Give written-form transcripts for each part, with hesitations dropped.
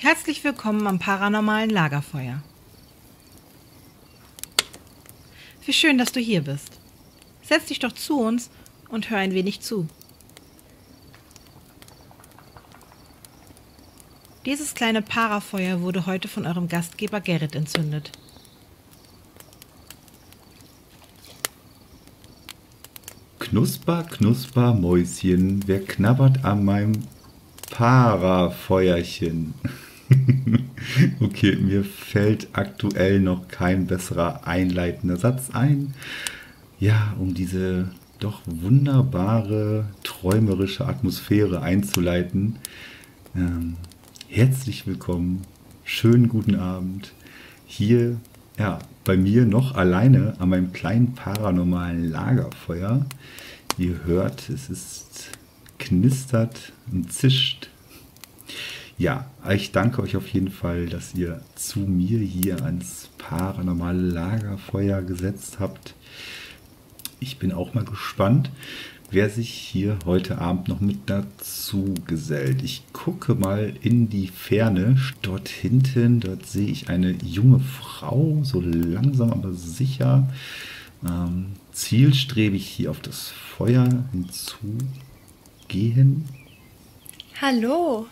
Herzlich willkommen am paranormalen Lagerfeuer. Wie schön, dass du hier bist. Setz dich doch zu uns und hör ein wenig zu. Dieses kleine Parafeuer wurde heute von eurem Gastgeber Gerrit entzündet. Knusper, Knusper, Mäuschen, wer knabbert an meinem Parafeuerchen? Okay, mir fällt aktuell noch kein besserer einleitender Satz ein. Ja, um diese doch wunderbare, träumerische Atmosphäre einzuleiten. Herzlich willkommen, schönen guten Abend. Hier, ja, bei mir noch alleine an meinem kleinen paranormalen Lagerfeuer. Ihr hört, es ist knistert und zischt. Ja, ich danke euch auf jeden Fall, dass ihr zu mir hier ans paranormale Lagerfeuer gesetzt habt. Ich bin auch mal gespannt, wer sich hier heute Abend noch mit dazu gesellt. Ich gucke mal in die Ferne. Dort hinten, dort sehe ich eine junge Frau, so langsam aber sicher, zielstrebig hier auf das Feuer hinzugehen. Hallo.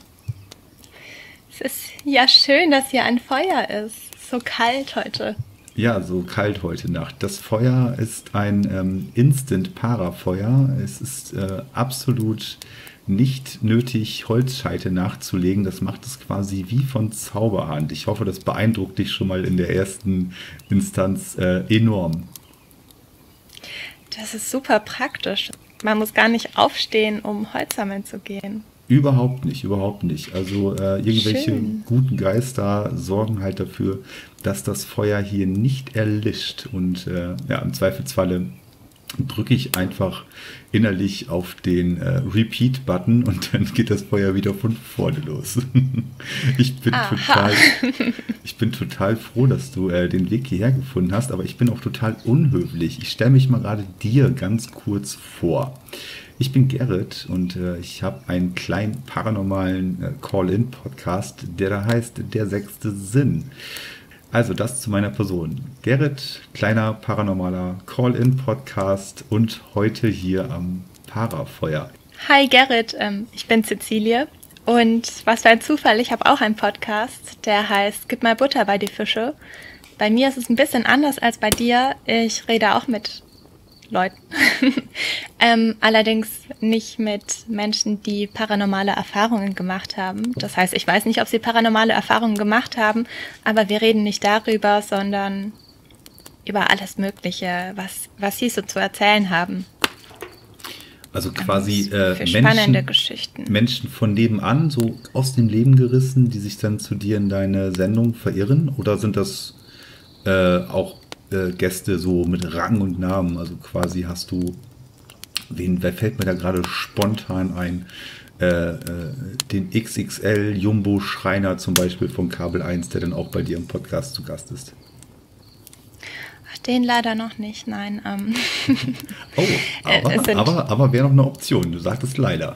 Es ist ja schön, dass hier ein Feuer ist. So kalt heute. Ja, so kalt heute Nacht. Das Feuer ist ein Instant-Parafeuer. Es ist absolut nicht nötig, Holzscheite nachzulegen. Das macht es quasi wie von Zauberhand. Ich hoffe, das beeindruckt dich schon mal in der ersten Instanz enorm. Das ist super praktisch. Man muss gar nicht aufstehen, um Holz sammeln zu gehen. Überhaupt nicht, überhaupt nicht. Also irgendwelche Schön. guten Geister sorgen halt dafür, dass das Feuer hier nicht erlischt. Und ja, im Zweifelsfalle drücke ich einfach innerlich auf den Repeat-Button und dann geht das Feuer wieder von vorne los. Ich bin total froh, dass du den Weg hierher gefunden hast, aber ich bin auch total unhöflich. Ich stelle mich mal gerade dir ganz kurz vor. Ich bin Gerrit und ich habe einen kleinen paranormalen Call-In-Podcast, der da heißt Der sechste Sinn. Also das zu meiner Person. Gerrit, kleiner paranormaler Call-In-Podcast und heute hier am Parafeuer. Hi Gerrit, ich bin Cecilie und was für ein Zufall, ich habe auch einen Podcast, der heißt Gib mal Butter bei die Fische. Bei mir ist es ein bisschen anders als bei dir. Ich rede auch mit Leuten. Allerdings nicht mit Menschen, die paranormale Erfahrungen gemacht haben. Das heißt, ich weiß nicht, ob sie paranormale Erfahrungen gemacht haben, aber wir reden nicht darüber, sondern über alles Mögliche, was sie so zu erzählen haben. Also quasi für spannende Geschichten. Menschen von nebenan, so aus dem Leben gerissen, die sich dann zu dir in deine Sendung verirren? Oder sind das auch Gäste so mit Rang und Namen? Also quasi hast du, wer fällt mir da gerade spontan ein? Den XXL Jumbo Schreiner zum Beispiel von Kabel 1, der dann auch bei dir im Podcast zu Gast ist. Ach, den leider noch nicht, nein. Oh, aber wäre noch eine Option. Du sagtest leider.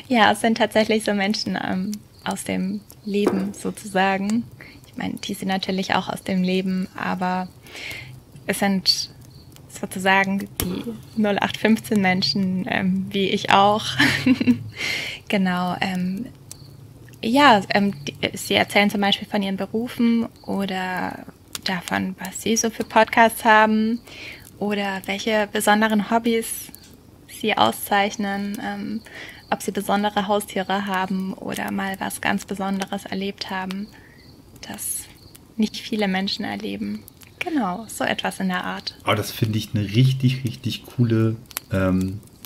Ja, es sind tatsächlich so Menschen aus dem Leben sozusagen. Ich meine, die sind natürlich auch aus dem Leben, aber es sind sozusagen die 0815 Menschen, wie ich auch. Genau. Sie erzählen zum Beispiel von ihren Berufen oder davon, was sie so für Podcasts haben oder welche besonderen Hobbys sie auszeichnen, ob sie besondere Haustiere haben oder mal was ganz Besonderes erlebt haben, das nicht viele Menschen erleben. Genau, so etwas in der Art. Aber das finde ich eine richtig, richtig coole,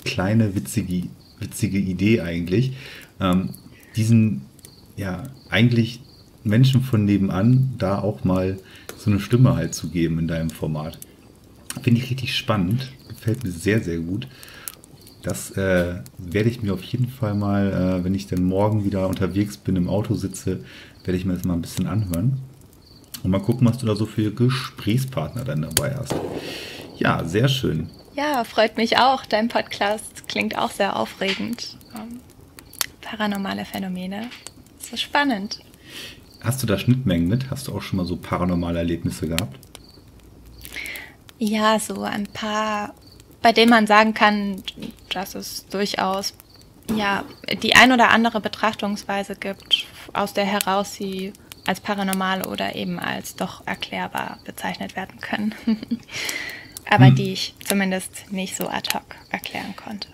kleine, witzige Idee eigentlich. Diesen, ja, eigentlich Menschen von nebenan da auch mal so eine Stimme halt zu geben in deinem Format. Finde ich richtig spannend. Gefällt mir sehr, sehr gut. Das werde ich mir auf jeden Fall mal, wenn ich dann morgen wieder unterwegs bin, im Auto sitze, werde ich mir das mal ein bisschen anhören. Und mal gucken, was du da so für Gesprächspartner dann dabei hast. Ja, sehr schön. Ja, freut mich auch. Dein Podcast klingt auch sehr aufregend. paranormale Phänomene. Das ist spannend. Hast du da Schnittmengen mit? Hast du auch schon mal so paranormale Erlebnisse gehabt? Ja, so ein paar, bei denen man sagen kann, dass es durchaus ja die ein oder andere Betrachtungsweise gibt, aus der heraus sie als paranormal oder eben als doch erklärbar bezeichnet werden können. Aber die ich zumindest nicht so ad hoc erklären konnte.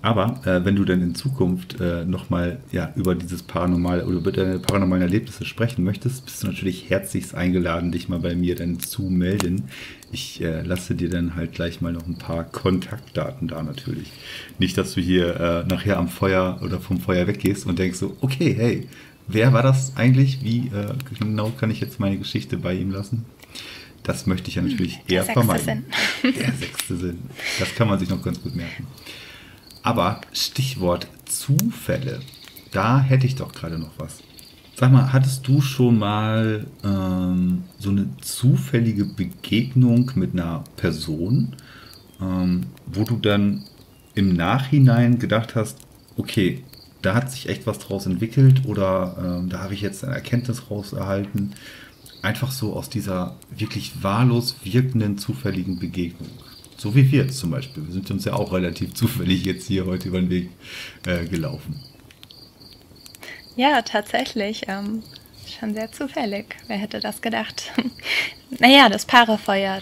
Aber wenn du dann in Zukunft nochmal über dieses Paranormal oder über deine paranormalen Erlebnisse sprechen möchtest, bist du natürlich herzlichst eingeladen, dich mal bei mir dann zu melden. Ich lasse dir dann halt gleich mal noch ein paar Kontaktdaten da natürlich. Nicht, dass du hier nachher am Feuer oder vom Feuer weggehst und denkst so, okay, hey, wer war das eigentlich? Wie genau kann ich jetzt meine Geschichte bei ihm lassen? Das möchte ich ja natürlich eher vermeiden. Der sechste Sinn. Das kann man sich noch ganz gut merken. Aber Stichwort Zufälle, da hätte ich doch gerade noch was. Sag mal, hattest du schon mal so eine zufällige Begegnung mit einer Person, wo du dann im Nachhinein gedacht hast, okay, da hat sich echt was draus entwickelt oder da habe ich jetzt eine Erkenntnis raus erhalten. Einfach so aus dieser wirklich wahllos wirkenden zufälligen Begegnung. So wie wir jetzt zum Beispiel. Wir sind uns ja auch relativ zufällig jetzt hier heute über den Weg gelaufen. Ja, tatsächlich. Schon sehr zufällig. Wer hätte das gedacht? Naja, das Paarefeuer,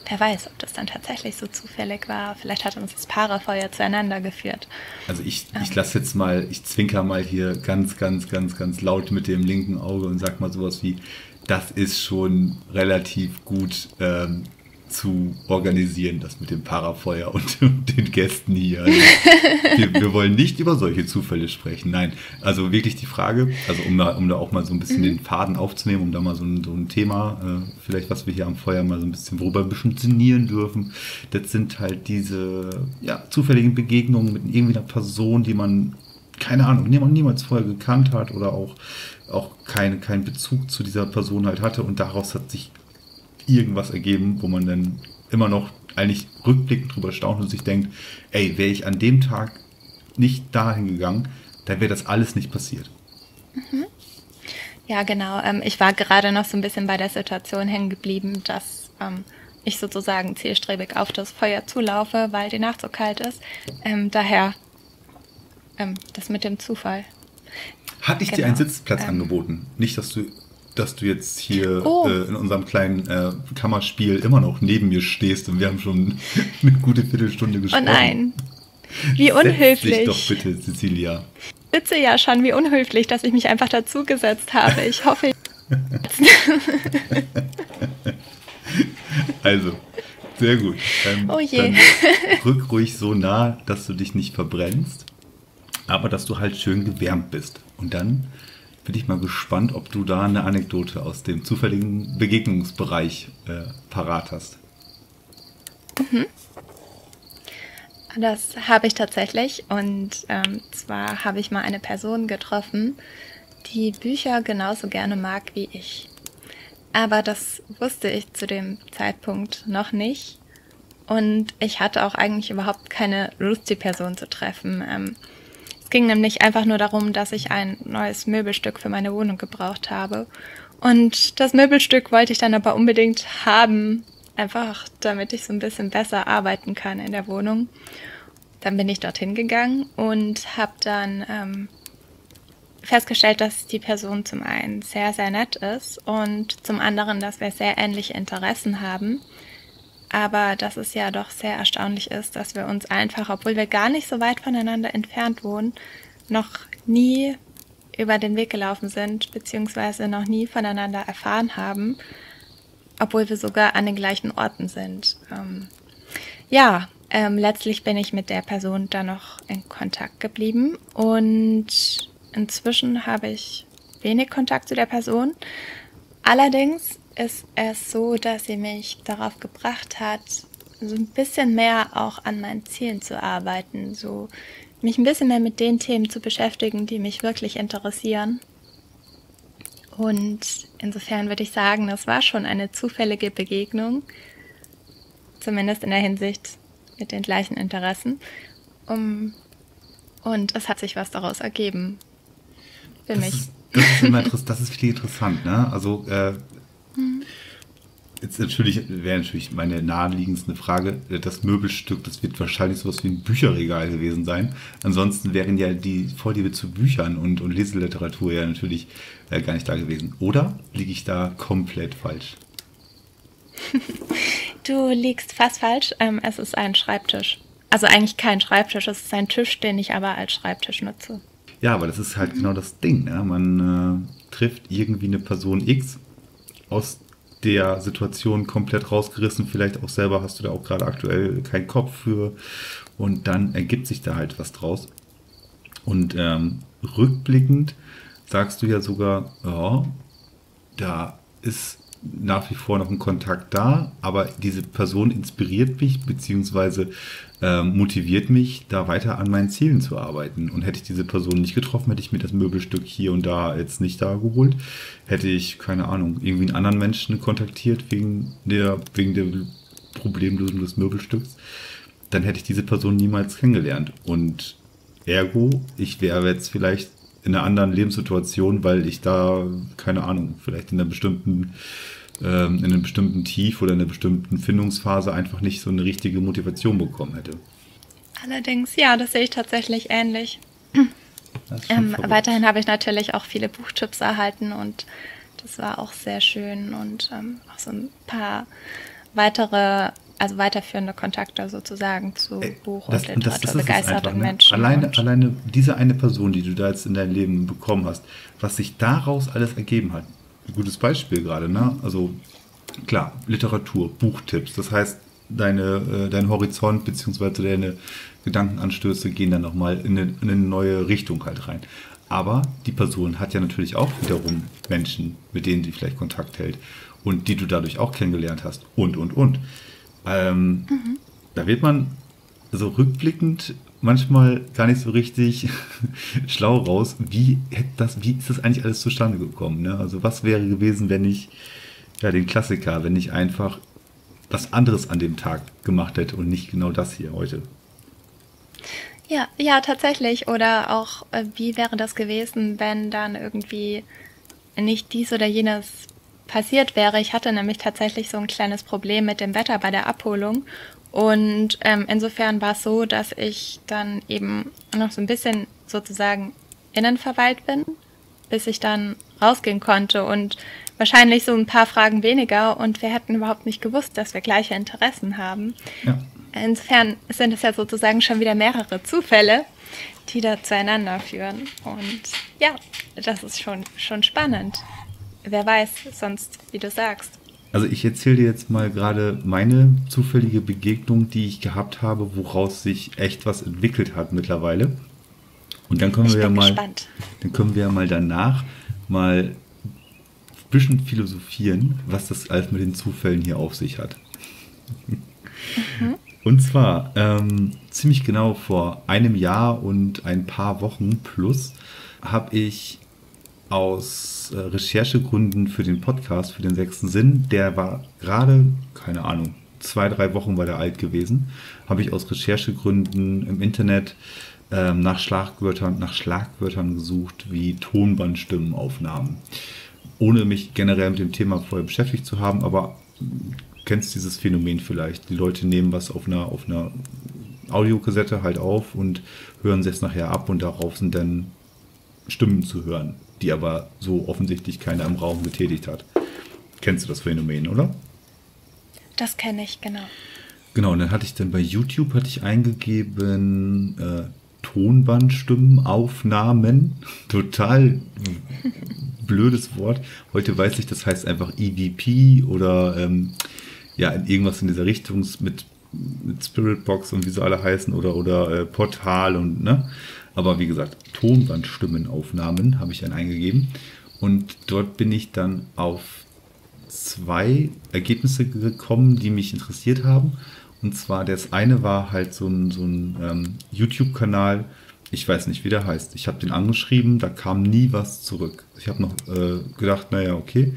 wer weiß, ob das dann tatsächlich so zufällig war. Vielleicht hat uns das Paarefeuer zueinander geführt. Also ich lasse jetzt mal, ich zwinker mal hier ganz, ganz, ganz, ganz laut mit dem linken Auge und sag mal sowas wie, das ist schon relativ gut zu organisieren, das mit dem Parafeuer und den Gästen hier. Also wir wollen nicht über solche Zufälle sprechen. Nein, also wirklich die Frage, also um da auch mal so ein bisschen den Faden aufzunehmen, um da mal so ein Thema, vielleicht was wir hier am Feuer mal so ein bisschen, worüber ein bisschen sinnieren dürfen, das sind halt diese zufälligen Begegnungen mit irgendwie einer Person, die man, keine Ahnung, niemals vorher gekannt hat oder auch keinen Bezug zu dieser Person halt hatte und daraus hat sich irgendwas ergeben, wo man dann immer noch eigentlich rückblickend drüber staunt und sich denkt, ey, wäre ich an dem Tag nicht dahin gegangen, dann wäre das alles nicht passiert. Mhm. Ja, genau. Ich war gerade noch so ein bisschen bei der Situation hängen geblieben, dass ich sozusagen zielstrebig auf das Feuer zulaufe, weil die Nacht so kalt ist. Daher das mit dem Zufall. Hatte ich dir einen Sitzplatz angeboten? Nicht, dass du jetzt hier in unserem kleinen Kammerspiel immer noch neben mir stehst und wir haben schon eine gute Viertelstunde gesprochen. Oh nein, wie unhöflich. Setz dich doch bitte, Cecilia. Witze ja schon, wie unhöflich, dass ich mich einfach dazugesetzt habe. Ich hoffe... Also, sehr gut. Oh je. Dann rück ruhig so nah, dass du dich nicht verbrennst, aber dass du halt schön gewärmt bist. Und dann bin ich mal gespannt, ob du da eine Anekdote aus dem zufälligen Begegnungsbereich parat hast. Mhm. Das habe ich tatsächlich. Und zwar habe ich mal eine Person getroffen, die Bücher genauso gerne mag wie ich. Aber das wusste ich zu dem Zeitpunkt noch nicht. Und ich hatte auch eigentlich überhaupt keine Lust, die Person zu treffen. Es ging nämlich einfach nur darum, dass ich ein neues Möbelstück für meine Wohnung gebraucht habe. Und das Möbelstück wollte ich dann aber unbedingt haben, einfach damit ich so ein bisschen besser arbeiten kann in der Wohnung. Dann bin ich dorthin gegangen und habe dann festgestellt, dass die Person zum einen sehr, sehr nett ist und zum anderen, dass wir sehr ähnliche Interessen haben. Aber dass es ja doch sehr erstaunlich ist, dass wir uns einfach, obwohl wir gar nicht so weit voneinander entfernt wohnen, noch nie über den Weg gelaufen sind, beziehungsweise noch nie voneinander erfahren haben, obwohl wir sogar an den gleichen Orten sind. Letztlich bin ich mit der Person dann noch in Kontakt geblieben und inzwischen habe ich wenig Kontakt zu der Person. Allerdings ist es so, dass sie mich darauf gebracht hat, so ein bisschen mehr auch an meinen Zielen zu arbeiten, so mich ein bisschen mehr mit den Themen zu beschäftigen, die mich wirklich interessieren. Und insofern würde ich sagen, das war schon eine zufällige Begegnung, zumindest in der Hinsicht mit den gleichen Interessen. Und es hat sich was daraus ergeben. Für mich. Das ist immer das ist viel interessant, ne? Also jetzt wäre natürlich meine naheliegendste Frage, das Möbelstück, das wird wahrscheinlich sowas wie ein Bücherregal gewesen sein. Ansonsten wären ja die Vorliebe zu Büchern und Leseliteratur ja natürlich gar nicht da gewesen. Oder liege ich da komplett falsch? Du liegst fast falsch. Es ist ein Schreibtisch. Also eigentlich kein Schreibtisch, es ist ein Tisch, den ich aber als Schreibtisch nutze. Ja, aber das ist halt genau das Ding. Ne? Man trifft irgendwie eine Person X aus der Situation komplett rausgerissen. Vielleicht auch selber hast du da auch gerade aktuell keinen Kopf für. Und dann ergibt sich da halt was draus. Und rückblickend sagst du ja sogar, ja, da ist nach wie vor noch ein Kontakt da, aber diese Person inspiriert mich, beziehungsweise motiviert mich, da weiter an meinen Zielen zu arbeiten. Und hätte ich diese Person nicht getroffen, hätte ich mir das Möbelstück hier und da jetzt nicht da geholt, hätte ich, keine Ahnung, irgendwie einen anderen Menschen kontaktiert wegen der Problemlösung des Möbelstücks, dann hätte ich diese Person niemals kennengelernt. Und ergo, ich wäre jetzt vielleicht in einer anderen Lebenssituation, weil ich da, keine Ahnung, vielleicht in einem bestimmten Tief oder in einer bestimmten Findungsphase einfach nicht so eine richtige Motivation bekommen hätte. Allerdings, ja, das sehe ich tatsächlich ähnlich. Weiterhin habe ich natürlich auch viele Buchtipps erhalten und das war auch sehr schön und auch so ein paar weiterführende Kontakte sozusagen zu Buch- und Literatur-begeisterten Menschen. Alleine diese eine Person, die du da jetzt in dein Leben bekommen hast, was sich daraus alles ergeben hat. Ein gutes Beispiel gerade, ne? Also klar, Literatur, Buchtipps, das heißt, dein Horizont bzw. deine Gedankenanstöße gehen dann nochmal in eine neue Richtung halt rein. Aber die Person hat ja natürlich auch wiederum Menschen, mit denen sie vielleicht Kontakt hält und die du dadurch auch kennengelernt hast und. Da wird man so rückblickend manchmal gar nicht so richtig schlau raus, wie ist das eigentlich alles zustande gekommen? Ne? Also was wäre gewesen, wenn ich wenn ich einfach was anderes an dem Tag gemacht hätte und nicht genau das hier heute? Ja, tatsächlich. Oder auch, wie wäre das gewesen, wenn dann irgendwie nicht dies oder jenes passiert wäre. Ich hatte nämlich tatsächlich so ein kleines Problem mit dem Wetter bei der Abholung. Und insofern war es so, dass ich dann eben noch so ein bisschen sozusagen innenverweilt bin, bis ich dann rausgehen konnte und wahrscheinlich so ein paar Fragen weniger und wir hätten überhaupt nicht gewusst, dass wir gleiche Interessen haben. Ja. Insofern sind es ja sozusagen schon wieder mehrere Zufälle, die da zueinander führen. Und ja, das ist schon spannend. Wer weiß, sonst, wie du sagst. Also ich erzähle dir jetzt mal gerade meine zufällige Begegnung, die ich gehabt habe, woraus sich echt was entwickelt hat mittlerweile. Und dann können wir ja mal danach mal ein bisschen philosophieren, was das alles mit den Zufällen hier auf sich hat. Mhm. Und zwar ziemlich genau vor einem Jahr und ein paar Wochen plus habe ich aus Recherchegründen für den Podcast, für den sechsten Sinn, der war gerade, keine Ahnung, 2-3 Wochen war der alt gewesen, habe ich aus Recherchegründen im Internet nach Schlagwörtern gesucht, wie Tonbandstimmenaufnahmen. Ohne mich generell mit dem Thema vorher beschäftigt zu haben, aber kennst dieses Phänomen vielleicht. Die Leute nehmen was auf einer Audiokassette halt auf und hören es jetzt nachher ab und darauf sind dann Stimmen zu hören, die aber so offensichtlich keiner im Raum getätigt hat. Kennst du das Phänomen, oder? Das kenne ich, genau. Genau, und dann hatte ich bei YouTube eingegeben Tonbandstimmenaufnahmen. Total blödes Wort. Heute weiß ich, das heißt einfach EVP oder irgendwas in dieser Richtung mit Spiritbox und wie sie alle heißen oder Portal und ne. Aber wie gesagt, Tonbandstimmenaufnahmen habe ich dann eingegeben und dort bin ich dann auf 2 Ergebnisse gekommen, die mich interessiert haben. Und zwar das eine war halt so ein YouTube-Kanal, ich weiß nicht, wie der heißt. Ich habe den angeschrieben, da kam nie was zurück. Ich habe noch gedacht, naja, okay,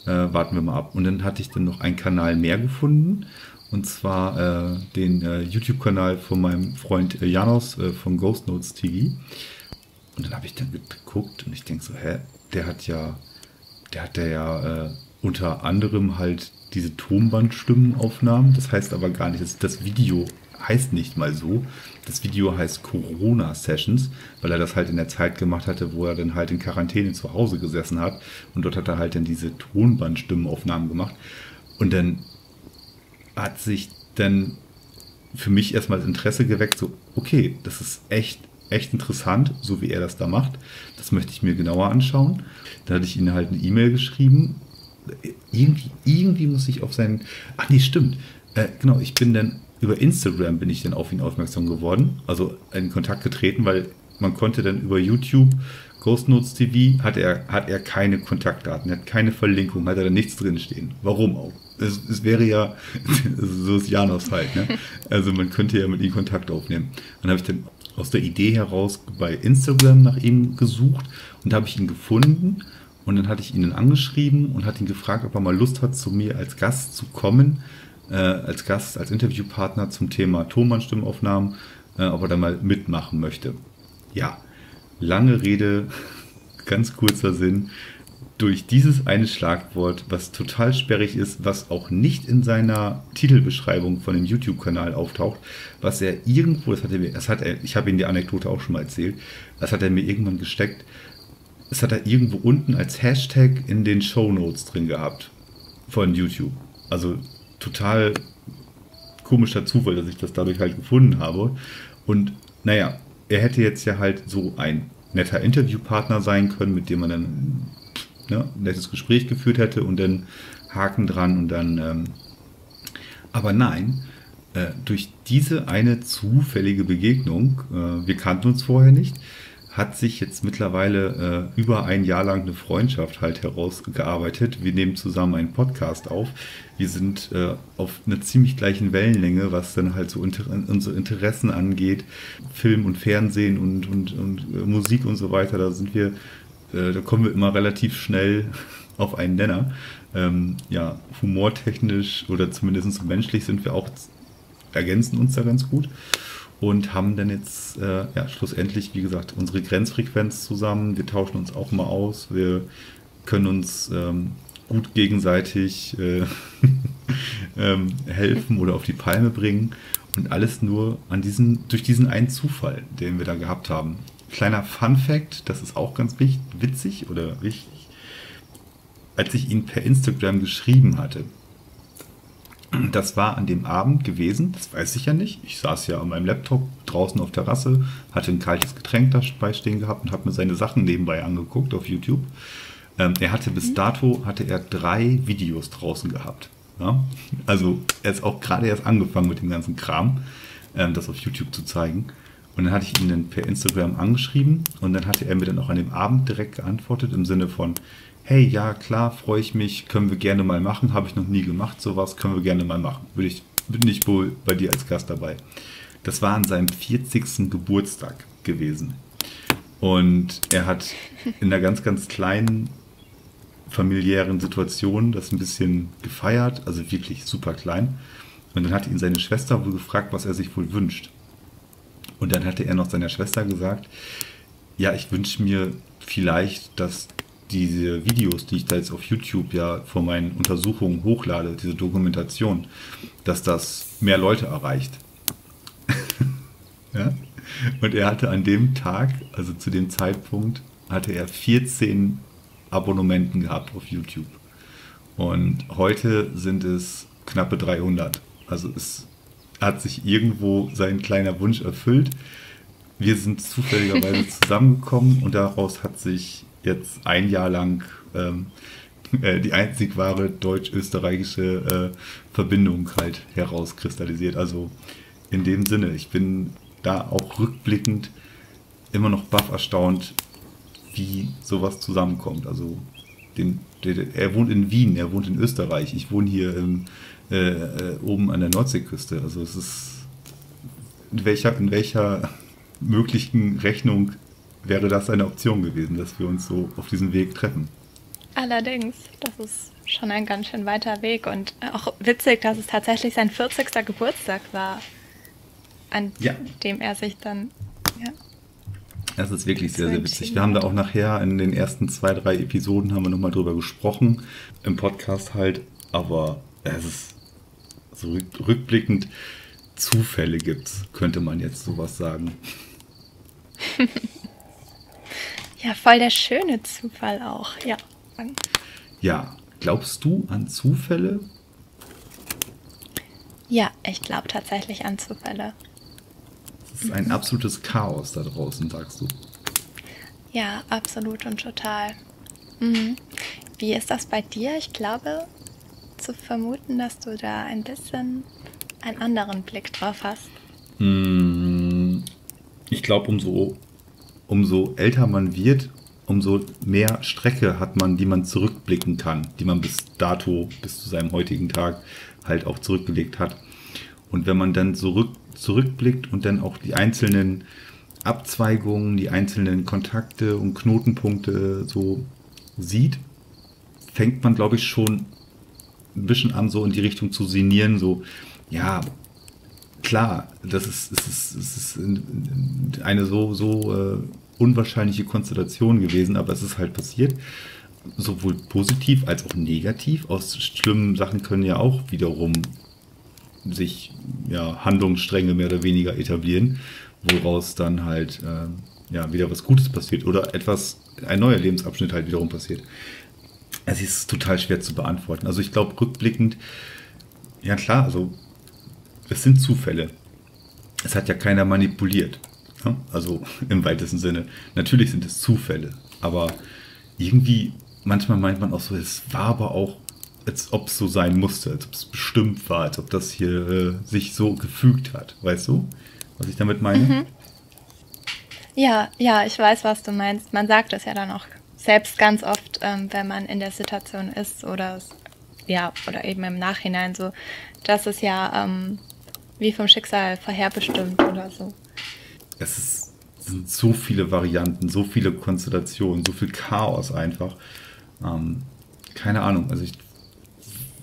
warten wir mal ab. Und dann hatte ich dann noch einen Kanal mehr gefunden Und zwar den YouTube-Kanal von meinem Freund Janos von Ghost Notes TV. Und dann habe ich dann geguckt und ich denke so, der hat ja unter anderem halt diese Tonbandstimmenaufnahmen. Das heißt aber gar nicht, das Video heißt nicht mal so. Das Video heißt Corona Sessions, weil er das halt in der Zeit gemacht hatte, wo er dann halt in Quarantäne zu Hause gesessen hat. Und dort hat er halt dann diese Tonbandstimmenaufnahmen gemacht. Und dann hat sich dann für mich erstmal das Interesse geweckt, so, okay, das ist echt interessant, so wie er das da macht. Das möchte ich mir genauer anschauen. Dann hatte ich ihm halt eine E-Mail geschrieben. Irgendwie muss ich auf seinen... Ach nee, stimmt. Genau, über Instagram bin ich dann auf ihn aufmerksam geworden. Also in Kontakt getreten, weil man konnte dann über YouTube, Ghost Notes TV, hat er keine Kontaktdaten, hat keine Verlinkung, hat er da nichts drinstehen. Warum auch? Es wäre ja, so ist Janos halt, ne? Also man könnte ja mit ihm Kontakt aufnehmen. Dann habe ich dann aus der Idee heraus bei Instagram nach ihm gesucht und da habe ich ihn gefunden und dann hatte ich ihn dann angeschrieben und hatte ihn gefragt, ob er mal Lust hat, zu mir als Gast zu kommen, als Interviewpartner zum Thema Tonbandstimmenaufnahmen, ob er da mal mitmachen möchte. Ja, lange Rede, ganz kurzer Sinn. Durch dieses eine Schlagwort, was total sperrig ist, was auch nicht in seiner Titelbeschreibung von dem YouTube-Kanal auftaucht, was er irgendwo, ich habe Ihnen die Anekdote auch schon mal erzählt, das hat er mir irgendwann gesteckt, das hat er irgendwo unten als Hashtag in den Shownotes drin gehabt von YouTube. Also total komischer Zufall, dass ich das dadurch halt gefunden habe. Und naja, er hätte jetzt ja halt so ein netter Interviewpartner sein können, mit dem man dann ein nettes Gespräch geführt hätte und dann Haken dran und dann... aber nein, durch diese eine zufällige Begegnung, wir kannten uns vorher nicht, hat sich jetzt mittlerweile über ein Jahr lang eine Freundschaft halt herausgearbeitet. Wir nehmen zusammen einen Podcast auf. Wir sind auf einer ziemlich gleichen Wellenlänge, was dann halt so unsere Interessen angeht. Film und Fernsehen und Musik und so weiter. Da kommen wir immer relativ schnell auf einen Nenner. Humortechnisch oder zumindest menschlich sind wir auch, ergänzen uns da ganz gut. Und haben dann jetzt schlussendlich, wie gesagt, unsere Grenzfrequenz zusammen. Wir tauschen uns auch mal aus. Wir können uns gut gegenseitig helfen oder auf die Palme bringen. Und alles nur durch diesen einen Zufall, den wir da gehabt haben. Kleiner Fun-Fact, das ist auch ganz witzig oder wichtig. Als ich ihn per Instagram geschrieben hatte, das war an dem Abend gewesen, das weiß ich ja nicht. Ich saß ja an meinem Laptop draußen auf der Terrasse, hatte ein kaltes Getränk dabei stehen gehabt und habe mir seine Sachen nebenbei angeguckt auf YouTube. Bis dato hatte er 3 Videos draußen gehabt. Ja? Also er ist auch gerade erst angefangen mit dem ganzen Kram, das auf YouTube zu zeigen. Und dann hatte ich ihn dann per Instagram angeschrieben und dann hatte er mir dann auch an dem Abend direkt geantwortet im Sinne von: Hey, ja klar, freue ich mich, können wir gerne mal machen, habe ich noch nie gemacht, sowas, können wir gerne mal machen. Bin ich wohl bei dir als Gast dabei. Das war an seinem 40. Geburtstag gewesen. Und er hat in einer ganz, ganz kleinen familiären Situation das ein bisschen gefeiert, also wirklich super klein. Und dann hatte ihn seine Schwester wohl gefragt, was er sich wohl wünscht. Und dann hatte er noch seiner Schwester gesagt: Ja, ich wünsche mir vielleicht, dass diese Videos, die ich da jetzt auf YouTube ja vor meinen Untersuchungen hochlade, diese Dokumentation, dass das mehr Leute erreicht. Ja? Und er hatte an dem Tag, also zu dem Zeitpunkt, hatte er 14 Abonnementen gehabt auf YouTube. Und heute sind es knappe 300. Also es hat sich irgendwo sein kleiner Wunsch erfüllt. Wir sind zufälligerweise zusammengekommen und daraus hat sich jetzt ein Jahr lang die einzig wahre deutsch-österreichische Verbindung halt herauskristallisiert. Also in dem Sinne, ich bin da auch rückblickend immer noch baff erstaunt, wie sowas zusammenkommt. Also er wohnt in Wien, er wohnt in Österreich, ich wohne hier oben an der Nordseeküste. Also es ist, in welcher möglichen Rechnung wäre das eine Option gewesen, dass wir uns so auf diesem Weg treffen? Allerdings, das ist schon ein ganz schön weiter Weg und auch witzig, dass es tatsächlich sein 40. Geburtstag war, an dem er sich dann, Das ist wirklich sehr, sehr witzig. Wir haben da auch nachher in den ersten 2, 3 Episoden haben wir nochmal drüber gesprochen, im Podcast halt, aber es ist so rückblickend, Zufälle gibt's, könnte man jetzt sowas sagen. Ja, voll der schöne Zufall auch, ja. Ja, glaubst du an Zufälle? Ja, ich glaube tatsächlich an Zufälle. Es ist ein absolutes Chaos da draußen, sagst du. Ja, absolut und total. Mhm. Wie ist das bei dir? Ich glaube, zu vermuten, dass du da ein bisschen einen anderen Blick drauf hast. Ich glaube, umso älter man wird, umso mehr Strecke hat man, die man zurückblicken kann, die man bis dato, bis zu seinem heutigen Tag halt auch zurückgelegt hat. Und wenn man dann zurückblickt und dann auch die einzelnen Abzweigungen, die einzelnen Kontakte und Knotenpunkte so sieht, fängt man, glaube ich, schon ein bisschen an, so in die Richtung zu sinnieren, so, ja, klar, es ist eine so unwahrscheinliche Konstellation gewesen, aber es ist halt passiert, sowohl positiv als auch negativ. Aus schlimmen Sachen können ja auch wiederum sich Handlungsstränge mehr oder weniger etablieren, woraus dann halt wieder was Gutes passiert oder ein neuer Lebensabschnitt halt wiederum passiert. Es ist total schwer zu beantworten. Also ich glaube, rückblickend, ja klar, also es sind Zufälle. Es hat ja keiner manipuliert. Ja? Also im weitesten Sinne. Natürlich sind es Zufälle, aber irgendwie, manchmal meint man auch so, es war aber auch, als ob es so sein musste, als ob es bestimmt war, als ob das hier sich so gefügt hat. Weißt du, was ich damit meine? Mhm. Ja, ich weiß, was du meinst. Man sagt es ja dann auch selbst ganz oft, wenn man in der Situation ist oder eben im Nachhinein so, dass es ja wie vom Schicksal vorherbestimmt oder so. Es sind so viele Varianten, so viele Konstellationen, so viel Chaos einfach. Keine Ahnung, also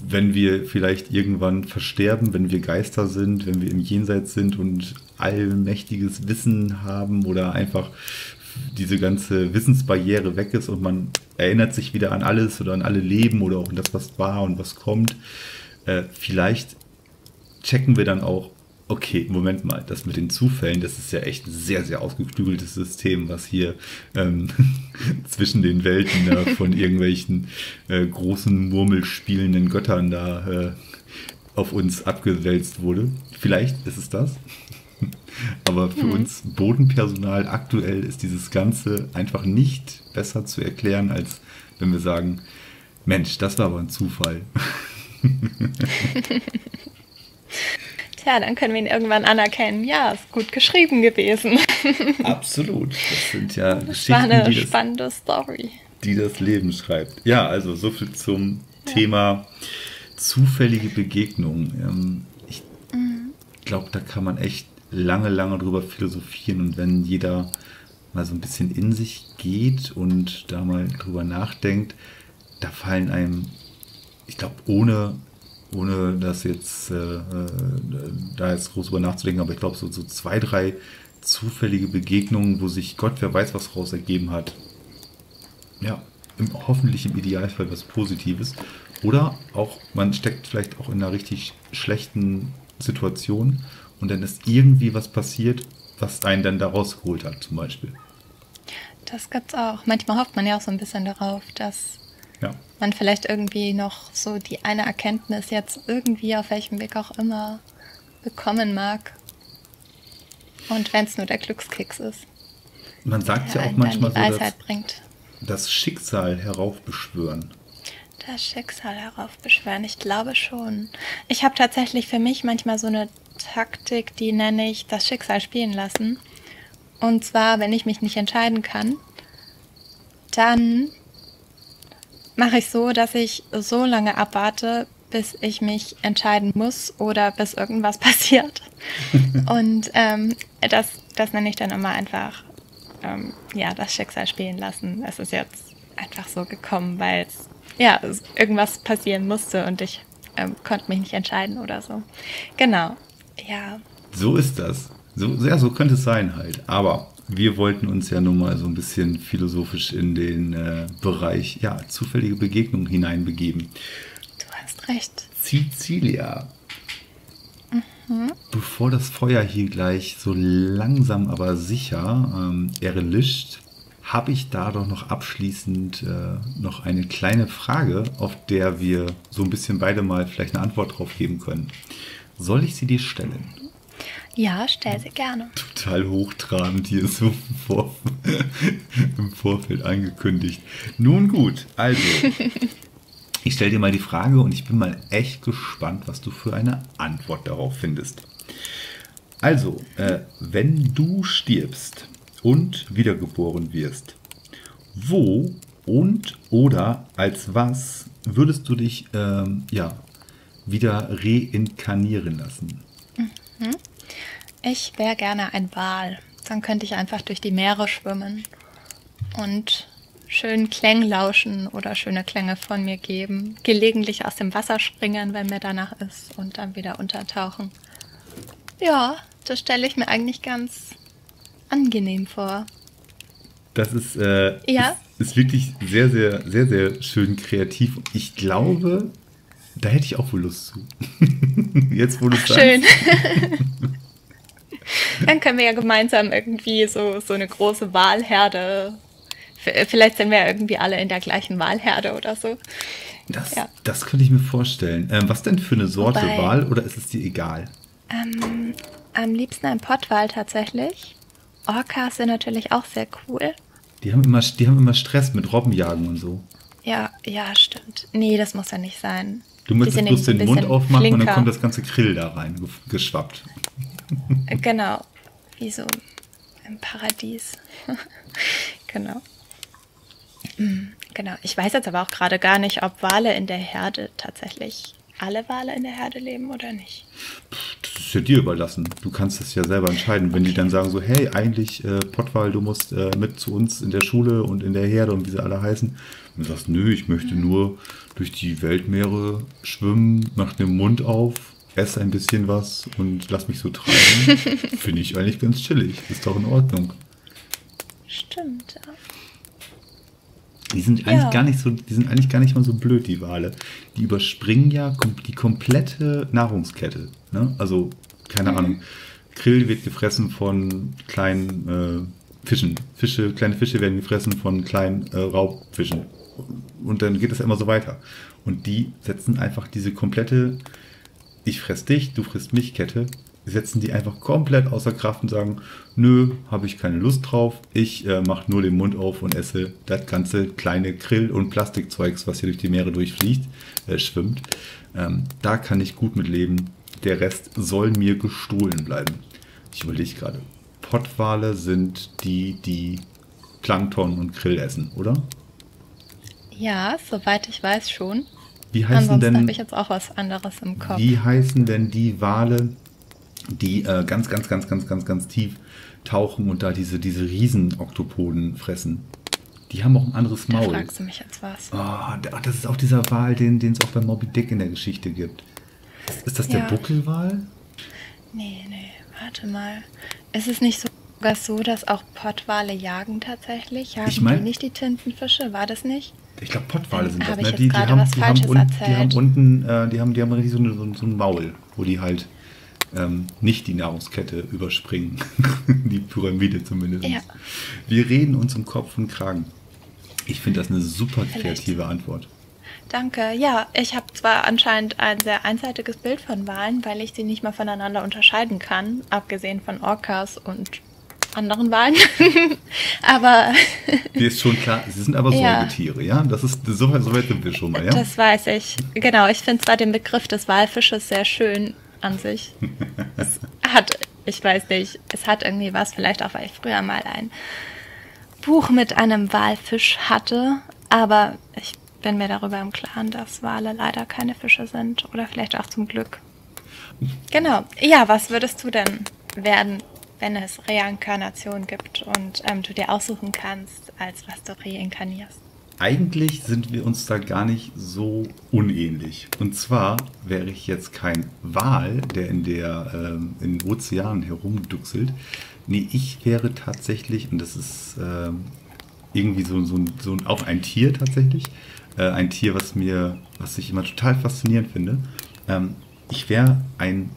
wenn wir vielleicht irgendwann versterben, wenn wir Geister sind, wenn wir im Jenseits sind und allmächtiges Wissen haben oder einfach diese ganze Wissensbarriere weg ist und man erinnert sich wieder an alles oder an alle Leben oder auch an das, was war und was kommt, vielleicht checken wir dann auch, okay, Moment mal, das mit den Zufällen, das ist ja echt ein sehr, sehr ausgeklügeltes System, was hier zwischen den Welten da von irgendwelchen großen murmelspielenden Göttern da auf uns abgewälzt wurde. Vielleicht ist es das. Aber für uns Bodenpersonal aktuell ist dieses Ganze einfach nicht besser zu erklären, als wenn wir sagen, Mensch, das war aber ein Zufall. Tja, dann können wir ihn irgendwann anerkennen. Ja, ist gut geschrieben gewesen. Absolut. Das sind ja Geschichten, war eine spannende Story, die das Leben schreibt. Ja, also so viel zum Thema zufällige Begegnungen. Ich glaube, da kann man echt lange drüber philosophieren und wenn jeder mal so ein bisschen in sich geht und da mal drüber nachdenkt, da fallen einem, ich glaube, ohne das jetzt da jetzt groß drüber nachzudenken, aber ich glaube, so 2, 3 zufällige Begegnungen, wo sich Gott, wer weiß, was raus ergeben hat. Ja, hoffentlich im Idealfall was Positives. Oder auch, man steckt vielleicht auch in einer richtig schlechten Situation und dann ist irgendwie was passiert, was einen dann da rausgeholt hat, zum Beispiel. Das gibt's auch. Manchmal hofft man ja auch so ein bisschen darauf, dass man vielleicht irgendwie noch so die eine Erkenntnis jetzt irgendwie auf welchem Weg auch immer bekommen mag. Und wenn es nur der Glückskeks ist. Man sagt ja auch manchmal so, bringt. Das Schicksal heraufbeschwören. Das Schicksal heraufbeschwören, ich glaube schon. Ich habe tatsächlich für mich manchmal so eine Taktik, die nenne ich das Schicksal spielen lassen. Und zwar, wenn ich mich nicht entscheiden kann, dann mache ich so, dass ich so lange abwarte, bis ich mich entscheiden muss oder bis irgendwas passiert. Und das nenne ich dann immer einfach das Schicksal spielen lassen. Es ist jetzt einfach so gekommen, weil ja, irgendwas passieren musste und ich konnte mich nicht entscheiden oder so. Genau, ja. So ist das. So könnte es sein halt. Aber wir wollten uns ja nun mal so ein bisschen philosophisch in den Bereich zufällige Begegnungen hineinbegeben. Du hast recht. Cecilia. Bevor das Feuer hier gleich so langsam aber sicher erlischt, habe ich da doch noch abschließend noch eine kleine Frage, auf der wir so ein bisschen beide mal vielleicht eine Antwort drauf geben können. Soll ich sie dir stellen? Ja, stell sie gerne. Total hochtrabend hier so im Vorfeld angekündigt. Nun gut, also ich stelle dir mal die Frage und ich bin mal echt gespannt, was du für eine Antwort darauf findest. Also, wenn du stirbst und wiedergeboren wirst, wo und oder als was würdest du dich wieder reinkarnieren lassen? Ich wäre gerne ein Wal. Dann könnte ich einfach durch die Meere schwimmen und schönen Klängen lauschen oder schöne Klänge von mir geben. Gelegentlich aus dem Wasser springen, wenn mir danach ist, und dann wieder untertauchen. Ja, das stelle ich mir eigentlich ganz angenehm vor. Das ist, ist wirklich sehr, sehr, sehr, sehr schön kreativ. Ich glaube, da hätte ich auch wohl Lust zu. Jetzt, wo du es sagst. Schön. Dann können wir ja gemeinsam irgendwie so eine große Walherde. Vielleicht sind wir ja irgendwie alle in der gleichen Walherde oder so. Das könnte ich mir vorstellen. Was denn für eine Sorte Wal, oder ist es dir egal? Am liebsten ein Pottwal tatsächlich. Orcas sind natürlich auch sehr cool. Die haben immer Stress mit Robbenjagen und so. Ja, stimmt. Nee, das muss ja nicht sein. Du möchtest bloß den Mund aufmachen und dann kommt das ganze Krill da rein, geschwappt. Genau, wie so im Paradies. Genau. Genau. Ich weiß jetzt aber auch gerade gar nicht, ob Wale in der Herde tatsächlich alle Wale in der Herde leben oder nicht. Das ist ja dir überlassen. Du kannst das ja selber entscheiden. Wenn die dann sagen so, hey, eigentlich Pottwal, du musst mit zu uns in der Schule und in der Herde und wie sie alle heißen. Und du sagst, nö, ich möchte nur durch die Weltmeere schwimmen, mach den Mund auf, esse ein bisschen was und lass mich so treiben. Finde ich eigentlich ganz chillig. Ist doch in Ordnung. Stimmt, ja. Die sind eigentlich gar nicht mal so blöd, die Wale. Die überspringen ja die komplette Nahrungskette. Ne? Also, keine Ahnung. Krill wird gefressen von kleinen Fischen. Kleine Fische werden gefressen von kleinen Raubfischen. Und dann geht es immer so weiter. Und die setzen einfach diese komplette Ich fress dich, du frisst mich Kette, setzen die einfach komplett außer Kraft und sagen, nö, habe ich keine Lust drauf, ich mache nur den Mund auf und esse das ganze kleine Krill- und Plastikzeugs, was hier durch die Meere durchfliegt, schwimmt. Da kann ich gut mit leben. Der Rest soll mir gestohlen bleiben. Ich überlege gerade, Pottwale sind die Plankton und Krill essen, oder? Ja, soweit ich weiß schon. Ansonsten habe ich jetzt auch was anderes im Kopf. Wie heißen denn die Wale, die ganz, ganz, ganz, ganz, ganz, ganz tief tauchen und da diese Riesen-Oktopoden fressen? Die haben auch ein anderes Maul. Da fragst du mich jetzt was. Oh, das ist auch dieser Wal, den es auch bei Moby Dick in der Geschichte gibt. Ist das der Buckelwal? Nee, warte mal. Ist es nicht sogar so, dass auch Pottwale jagen tatsächlich? Jagen die nicht die Tintenfische? War das nicht? Ich glaube, Pottwale sind das. Habe ich jetzt gerade was Falsches erzählt? Die haben unten, die haben richtig so ein Maul, wo die halt nicht die Nahrungskette überspringen. Die Pyramide zumindest. Ja. Wir reden uns um Kopf und Kragen. Ich finde das eine super kreative Antwort. Danke. Ja, ich habe zwar anscheinend ein sehr einseitiges Bild von Walen, weil ich sie nicht mal voneinander unterscheiden kann, abgesehen von Orcas und anderen Walen. Aber dir ist schon klar, sie sind aber Säugetiere, ja? Das ist soweit sind wir schon mal, ja? Das weiß ich. Genau, ich finde zwar den Begriff des Walfisches sehr schön an sich. Es hat irgendwie was, vielleicht auch, weil ich früher mal ein Buch mit einem Walfisch hatte, aber ich bin mir darüber im Klaren, dass Wale leider keine Fische sind oder vielleicht auch zum Glück. Genau. Ja, was würdest du denn werden, wenn es Reinkarnation gibt und du dir aussuchen kannst, als was du reinkarnierst? eigentlich sind wir uns da gar nicht so unähnlich. Und zwar wäre ich jetzt kein Wal, der in den Ozeanen herumduxelt. Nee, ich wäre tatsächlich, und das ist irgendwie auch ein Tier tatsächlich, ein Tier, was ich immer total faszinierend finde. Ich wäre ein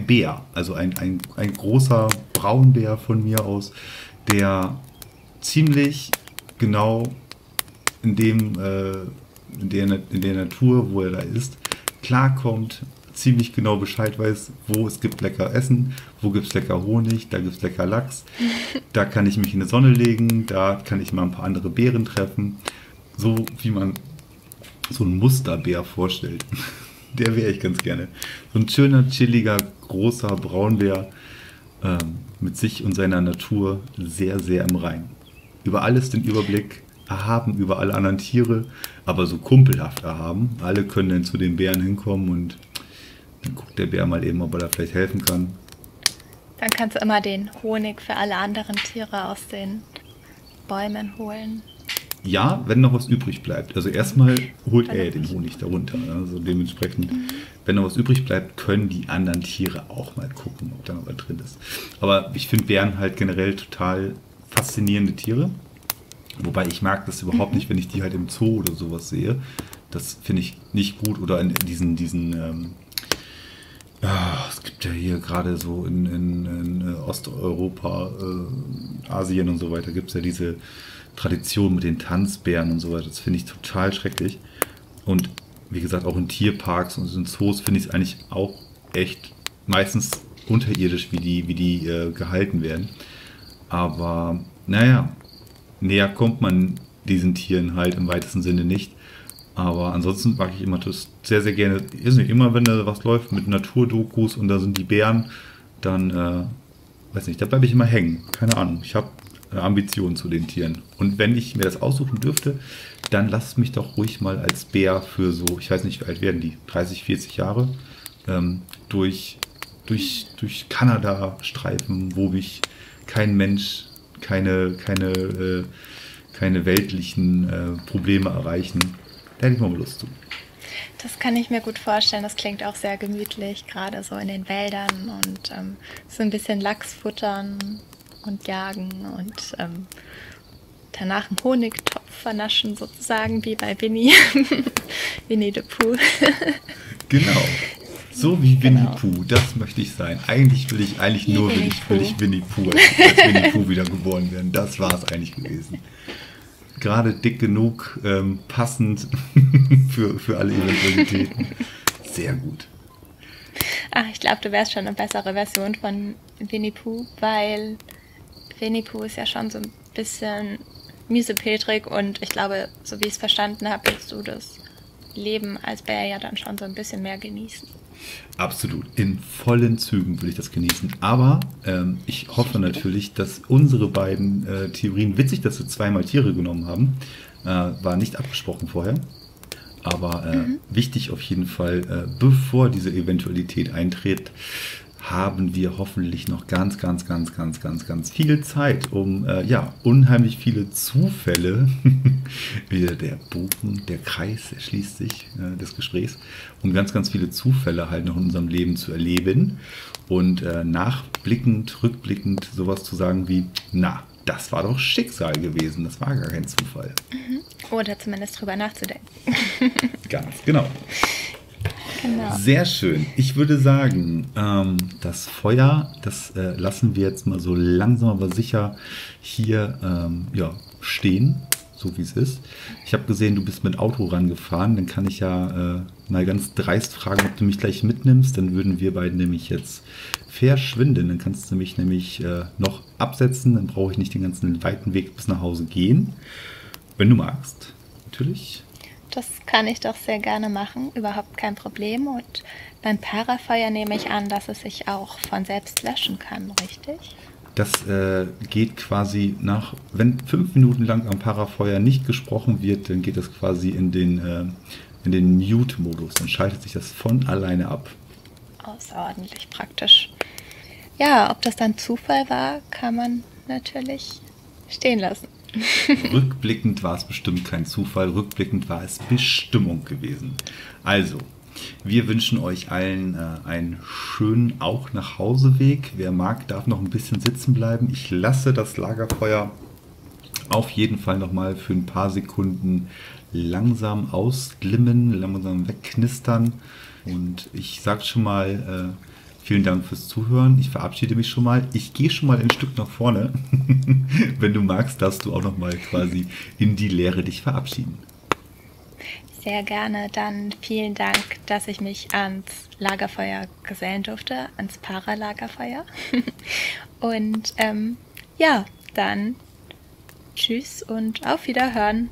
Bär, also ein großer Braunbär von mir aus, der ziemlich genau in der Natur, wo er da ist, klarkommt, ziemlich genau Bescheid weiß, wo es gibt lecker Essen, wo gibt es lecker Honig, da gibt es lecker Lachs, da kann ich mich in die Sonne legen, da kann ich mal ein paar andere Bären treffen, so wie man so einen Musterbär vorstellt. Der wäre ich ganz gerne. So ein schöner, chilliger, großer Braunbär mit sich und seiner Natur sehr, sehr im Reinen. Über alles den Überblick erhaben, über alle anderen Tiere, aber so kumpelhaft erhaben. Alle können dann zu den Bären hinkommen und dann guckt der Bär mal eben, ob er da vielleicht helfen kann. Dann kannst du immer den Honig für alle anderen Tiere aus den Bäumen holen. Ja, wenn noch was übrig bleibt. Also erstmal holt er den Honig darunter. Also dementsprechend, wenn noch was übrig bleibt, können die anderen Tiere auch mal gucken, ob da noch was drin ist. Aber ich finde Bären halt generell total faszinierende Tiere. Wobei ich mag das überhaupt nicht, wenn ich die halt im Zoo oder sowas sehe. Das finde ich nicht gut. Oder in es gibt ja hier gerade so in Osteuropa, Asien und so weiter, gibt es ja diese Tradition mit den Tanzbären und so weiter. Das finde ich total schrecklich. Und wie gesagt, auch in Tierparks und in Zoos finde ich es eigentlich auch echt meistens unterirdisch, wie die gehalten werden. Aber naja, näher kommt man diesen Tieren halt im weitesten Sinne nicht. Aber ansonsten mag ich immer das sehr, sehr gerne. Immer wenn da was läuft mit Naturdokus und da sind die Bären, dann, weiß nicht, da bleibe ich immer hängen. Keine Ahnung. Ich habe Ambitionen zu den Tieren. Und wenn ich mir das aussuchen dürfte, dann lasst mich doch ruhig mal als Bär für so, ich weiß nicht, wie alt werden die, 30, 40 Jahre, durch Kanada streifen, wo mich kein Mensch, keine weltlichen Probleme erreichen. Da hätte ich mal Lust zu. Das kann ich mir gut vorstellen. Das klingt auch sehr gemütlich, gerade so in den Wäldern und so ein bisschen Lachs futtern und jagen und danach einen Honigtopf vernaschen, sozusagen wie bei Winnie. Winnie the Pooh. Genau. So wie Winnie Pooh, das möchte ich sein. Eigentlich will ich Winnie Pooh als Winnie Pooh wieder geboren werden. Das war es eigentlich gewesen. Gerade dick genug, passend für alle Eventualitäten. Sehr gut. Ach, ich glaube, du wärst schon eine bessere Version von Winnie Pooh, weil Winnie Pooh ist ja schon so ein bisschen miesepetrig und ich glaube, so wie ich es verstanden habe, willst du das Leben als Bär ja dann schon so ein bisschen mehr genießen. Absolut. In vollen Zügen will ich das genießen. Aber ich hoffe natürlich, dass unsere beiden Theorien, witzig, dass wir zweimal Tiere genommen haben, war nicht abgesprochen vorher. Aber wichtig auf jeden Fall, bevor diese Eventualität eintritt, haben wir hoffentlich noch ganz viel Zeit, um unheimlich viele Zufälle, wieder der Bogen, der Kreis erschließt sich des Gesprächs, um ganz viele Zufälle halt noch in unserem Leben zu erleben und nachblickend, rückblickend sowas zu sagen wie, na, das war doch Schicksal gewesen, das war gar kein Zufall. Oder zumindest drüber nachzudenken. Ganz genau. Genau. Sehr schön. Ich würde sagen, das Feuer, das lassen wir jetzt mal so langsam aber sicher hier stehen, so wie es ist. Ich habe gesehen, du bist mit Auto rangefahren. Dann kann ich ja mal ganz dreist fragen, ob du mich gleich mitnimmst. Dann würden wir beiden nämlich jetzt verschwinden. Dann kannst du mich nämlich noch absetzen. Dann brauche ich nicht den ganzen weiten Weg bis nach Hause gehen. Wenn du magst, natürlich. Das kann ich doch sehr gerne machen, überhaupt kein Problem. Und beim Parafeuer nehme ich an, dass es sich auch von selbst löschen kann, richtig? Das geht quasi wenn 5 Minuten lang am Parafeuer nicht gesprochen wird, dann geht das quasi in den Mute-Modus. Dann schaltet sich das von alleine ab. Außerordentlich praktisch. Ja, ob das dann Zufall war, kann man natürlich stehen lassen. Rückblickend war es bestimmt kein Zufall, rückblickend war es Bestimmung gewesen. Also, wir wünschen euch allen einen schönen auch nach Hauseweg. Wer mag, darf noch ein bisschen sitzen bleiben. Ich lasse das Lagerfeuer auf jeden Fall nochmal für ein paar Sekunden langsam ausglimmen, langsam wegknistern. Und ich sage schon mal vielen Dank fürs Zuhören. Ich verabschiede mich schon mal. Ich gehe schon mal ein Stück nach vorne. Wenn du magst, darfst du auch nochmal quasi in die Leere dich verabschieden. Sehr gerne. Dann vielen Dank, dass ich mich ans Lagerfeuer gesellen durfte, ans Paralagerfeuer. Und ja, dann tschüss und auf Wiederhören.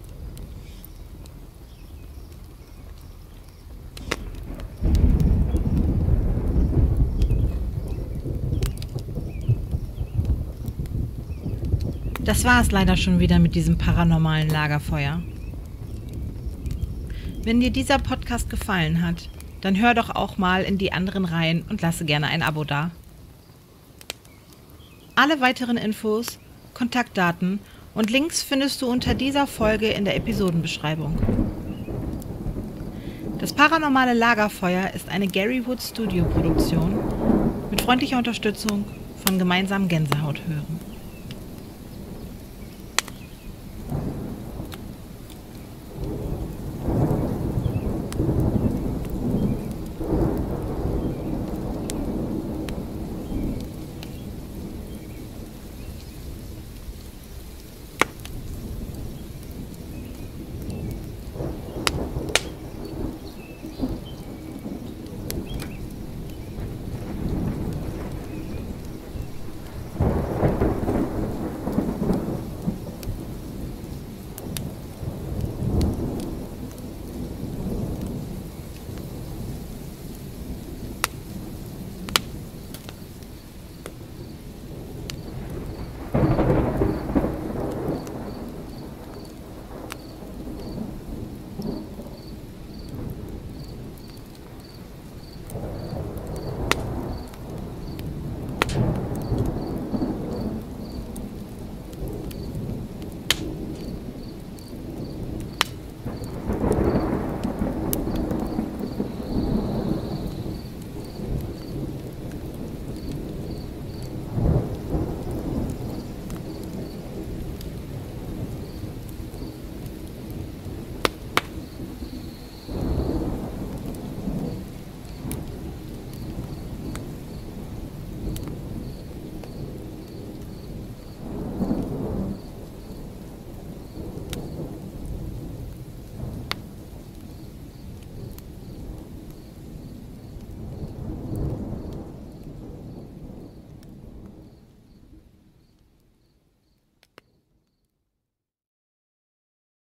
Das war es leider schon wieder mit diesem paranormalen Lagerfeuer. Wenn dir dieser Podcast gefallen hat, dann hör doch auch mal in die anderen Reihen und lasse gerne ein Abo da. Alle weiteren Infos, Kontaktdaten und Links findest du unter dieser Folge in der Episodenbeschreibung. Das paranormale Lagerfeuer ist eine Gary Wood Studio Produktion mit freundlicher Unterstützung von Gemeinsam Gänsehaut hören.